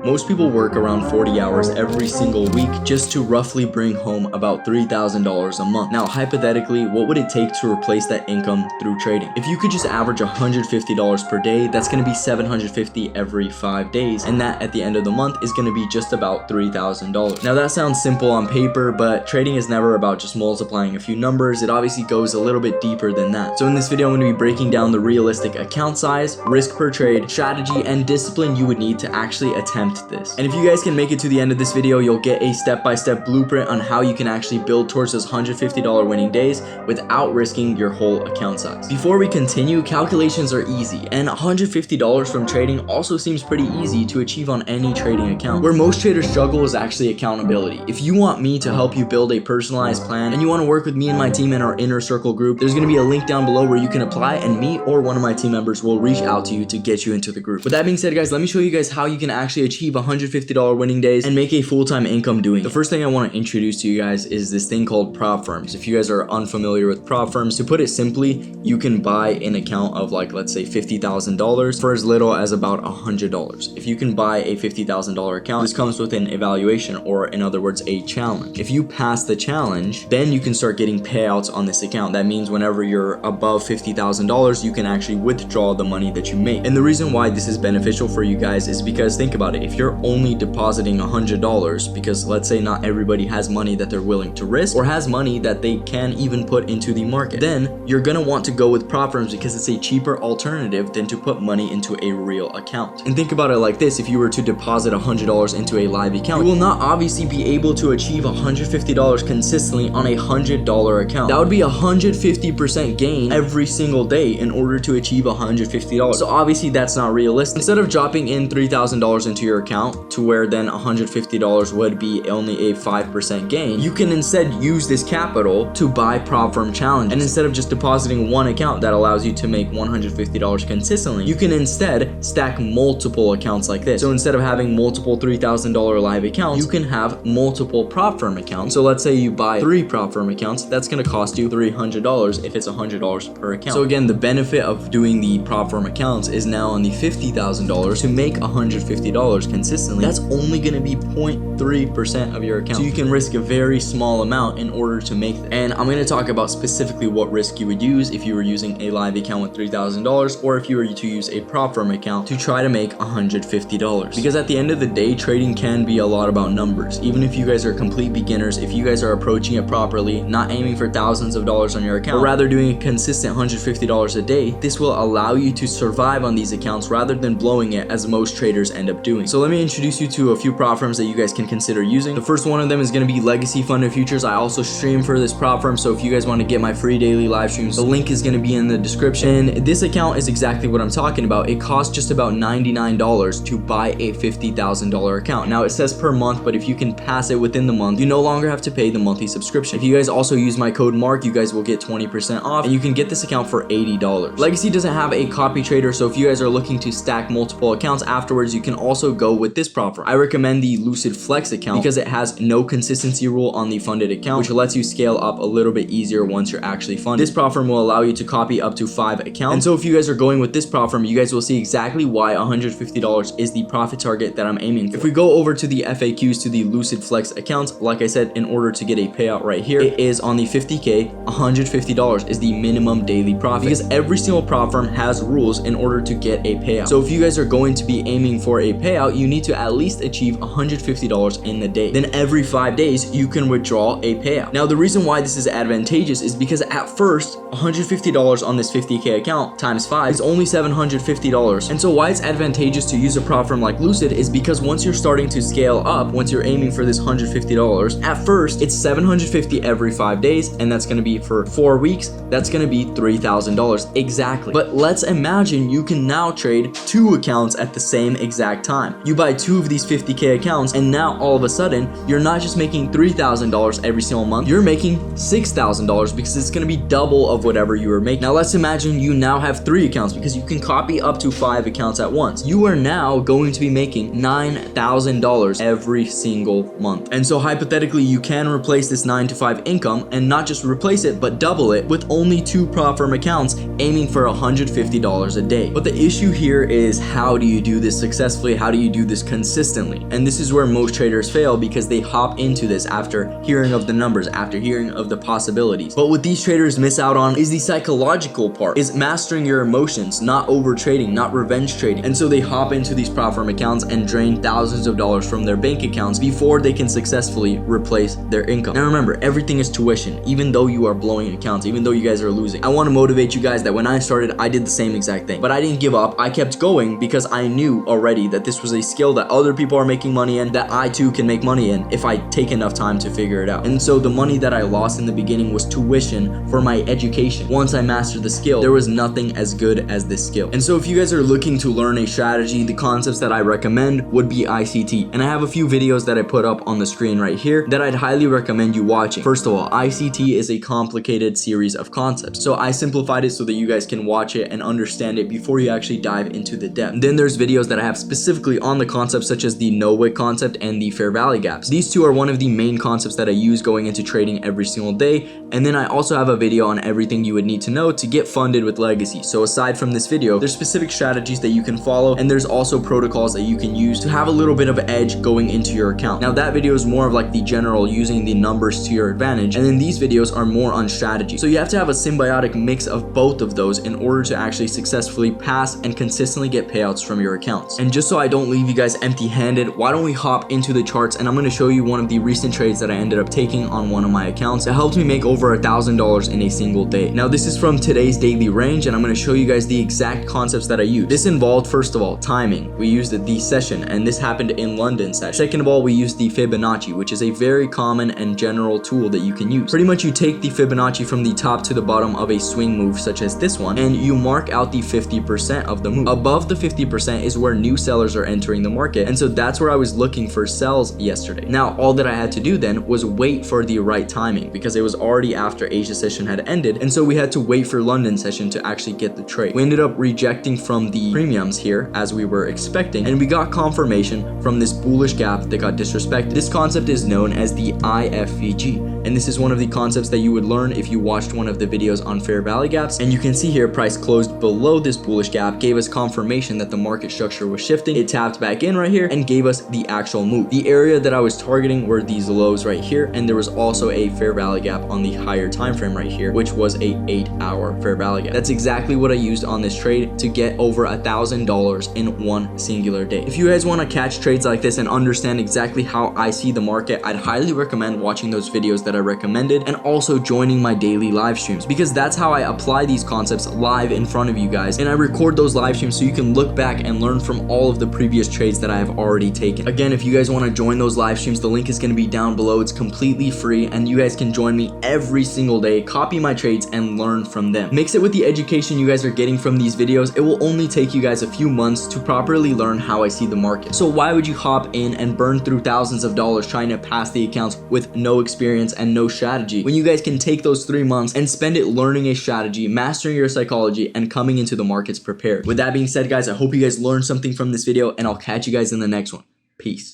Most people work around 40 hours every single week just to roughly bring home about $3,000 a month. Now, hypothetically, what would it take to replace that income through trading? If you could just average $150 per day, that's going to be $750 every 5 days, and that at the end of the month is going to be just about $3,000. Now, that sounds simple on paper, but trading is never about just multiplying a few numbers. It obviously goes a little bit deeper than that. So in this video, I'm going to be breaking down the realistic account size, risk per trade, strategy, and discipline you would need to actually attempt this. And if you guys can make it to the end of this video, you'll get a step-by-step blueprint on how you can actually build towards those $150 winning days without risking your whole account size. Before we continue, calculations are easy, and $150 from trading also seems pretty easy to achieve on any trading account. Where most traders struggle is actually accountability. If you want me to help you build a personalized plan and you want to work with me and my team in our inner circle group, there's going to be a link down below where you can apply, and me or one of my team members will reach out to you to get you into the group. With that being said, guys, let me show you guys how you can actually achieve $150 winning days and make a full-time income doing it. The first thing I want to introduce to you guys is this thing called prop firms. If you guys are unfamiliar with prop firms, to put it simply, you can buy an account of, like, let's say $50,000 for as little as about $100. If you can buy a $50,000 account, this comes with an evaluation, or in other words, a challenge. If you pass the challenge, then you can start getting payouts on this account. That means whenever you're above $50,000, you can actually withdraw the money that you make. And the reason why this is beneficial for you guys is because, think about it, if you're only depositing $100, because let's say not everybody has money that they're willing to risk or has money that they can even put into the market, then you're gonna want to go with prop firms because it's a cheaper alternative than to put money into a real account. And think about it like this: if you were to deposit $100 into a live account, you will not obviously be able to achieve $150 consistently on a $100 account. That would be 150% gain every single day in order to achieve $150. So obviously that's not realistic. Instead of dropping in $3,000 into your account to where then $150 would be only a 5% gain, you can instead use this capital to buy prop firm challenges. And instead of just depositing one account that allows you to make $150 consistently, you can instead stack multiple accounts like this. So instead of having multiple $3,000 live accounts, you can have multiple prop firm accounts. So let's say you buy 3 prop firm accounts, that's going to cost you $300 if it's $100 per account. So again, the benefit of doing the prop firm accounts is now on the $50,000 to make $150 consistently. That's only going to be 0.3% of your account. So you can risk a very small amount in order to make that. And I'm going to talk about specifically what risk you would use if you were using a live account with $3,000 or if you were to use a prop firm account to try to make $150. Because at the end of the day, trading can be a lot about numbers. Even if you guys are complete beginners, if you guys are approaching it properly, not aiming for thousands of dollars on your account, but rather doing a consistent $150 a day, this will allow you to survive on these accounts rather than blowing it as most traders end up doing. So let me introduce you to a few prop firms that you guys can consider using. The first one of them is going to be Legacy Funded Futures. I also stream for this prop firm, so if you guys want to get my free daily live streams, the link is going to be in the description. And this account is exactly what I'm talking about. It costs just about $99 to buy a $50,000 account. Now it says per month, but if you can pass it within the month, you no longer have to pay the monthly subscription. If you guys also use my code MARK, you guys will get 20% off, and you can get this account for $80. Legacy doesn't have a copy trader, so if you guys are looking to stack multiple accounts afterwards, you can also go with this prop firm. I recommend the Lucid Flex account because it has no consistency rule on the funded account, which lets you scale up a little bit easier once you're actually funded. This prop firm will allow you to copy up to 5 accounts. And so if you guys are going with this prop firm, you guys will see exactly why $150 is the profit target that I'm aiming for. If we go over to the FAQs to the Lucid Flex account, like I said, in order to get a payout right here, it is on the 50K, $150 is the minimum daily profit, because every single prop firm has rules in order to get a payout. So if you guys are going to be aiming for a payout, you need to at least achieve $150 in the day. Then every 5 days, you can withdraw a payout. Now, the reason why this is advantageous is because at first, $150 on this 50K account times 5 is only $750. And so why it's advantageous to use a prop firm like Lucid is because once you're starting to scale up, once you're aiming for this $150, at first, it's $750 every 5 days, and that's going to be for 4 weeks. That's going to be $3,000 exactly. But let's imagine you can now trade 2 accounts at the same exact time. You buy 2 of these 50K accounts, and now all of a sudden, you're not just making $3,000 every single month, you're making $6,000 because it's going to be double of whatever you were making. Now let's imagine you now have 3 accounts because you can copy up to 5 accounts at once. You are now going to be making $9,000 every single month. And so hypothetically, you can replace this 9 to 5 income, and not just replace it, but double it with only 2 prop firm accounts, aiming for $150 a day. But the issue here is, how do you do this successfully? How do you do this consistently. And this is where most traders fail, because they hop into this after hearing of the numbers, after hearing of the possibilities. But what these traders miss out on is the psychological part, is mastering your emotions, not over trading, not revenge trading. And so they hop into these prop firm accounts and drain thousands of dollars from their bank accounts before they can successfully replace their income. Now remember, everything is tuition. Even though you are blowing accounts, even though you guys are losing, I want to motivate you guys that when I started, I did the same exact thing. But I didn't give up. I kept going because I knew already that this was a skill that other people are making money in, that I too can make money in if I take enough time to figure it out. And so the money that I lost in the beginning was tuition for my education. Once I mastered the skill, there was nothing as good as this skill. And so if you guys are looking to learn a strategy, the concepts that I recommend would be ICT. And I have a few videos that I put up on the screen right here that I'd highly recommend you watching. First of all, ICT is a complicated series of concepts. So I simplified it so that you guys can watch it and understand it before you actually dive into the depth. Then there's videos that I have specifically on the concepts, such as the no-wick concept and the fair value gaps. These two are one of the main concepts that I use going into trading every single day. And then I also have a video on everything you would need to know to get funded with Legacy. So aside from this video, there's specific strategies that you can follow, and there's also protocols that you can use to have a little bit of edge going into your account. Now that video is more of like the general, using the numbers to your advantage, and then these videos are more on strategy. So you have to have a symbiotic mix of both of those in order to actually successfully pass and consistently get payouts from your accounts. And just so I don't leave you guys empty-handed, why don't we hop into the charts, and I'm going to show you one of the recent trades that I ended up taking on one of my accounts that helped me make over $1,000 in a single day. Now this is from today's daily range, and I'm going to show you guys the exact concepts that I use. This involved, first of all, timing. We used the session, and this happened in London session. Second of all, we used the Fibonacci, which is a very common and general tool that you can use. Pretty much you take the Fibonacci from the top to the bottom of a swing move such as this one, and you mark out the 50% of the move. Above the 50% is where new sellers are entering the market, and so that's where I was looking for sells yesterday. Now all that I had to do then was wait for the right timing, because it was already after Asia session had ended, and so we had to wait for London session to actually get the trade. We ended up rejecting from the premiums here as we were expecting, and we got confirmation from this bullish gap that got disrespected. This concept is known as the IFVG, and this is one of the concepts that you would learn if you watched one of the videos on fair value gaps. And you can see here, price closed below this bullish gap, gave us confirmation that the market structure was shifting. It tapped back in right here and gave us the actual move. The area that I was targeting were these lows right here, and there was also a fair value gap on the higher time frame right here, which was a 8-hour fair value gap. That's exactly what I used on this trade to get over $1,000 in one singular day. If you guys want to catch trades like this and understand exactly how I see the market, I'd highly recommend watching those videos that I recommended, and also joining my daily live streams, because that's how I apply these concepts live in front of you guys, and I record those live streams so you can look back and learn from all of the previous trades that I have already taken. Again, if you guys want to join those live streams, the link is going to be down below. It's completely free, and you guys can join me every single day, copy my trades, and learn from them. Mix it with the education you guys are getting from these videos. It will only take you guys a few months to properly learn how I see the market. So why would you hop in and burn through thousands of dollars trying to pass the accounts with no experience and no strategy, when you guys can take those 3 months and spend it learning a strategy, mastering your psychology, and coming into the markets prepared? With that being said, guys, I hope you guys learned something from this video, and I'll catch you guys in the next one. Peace.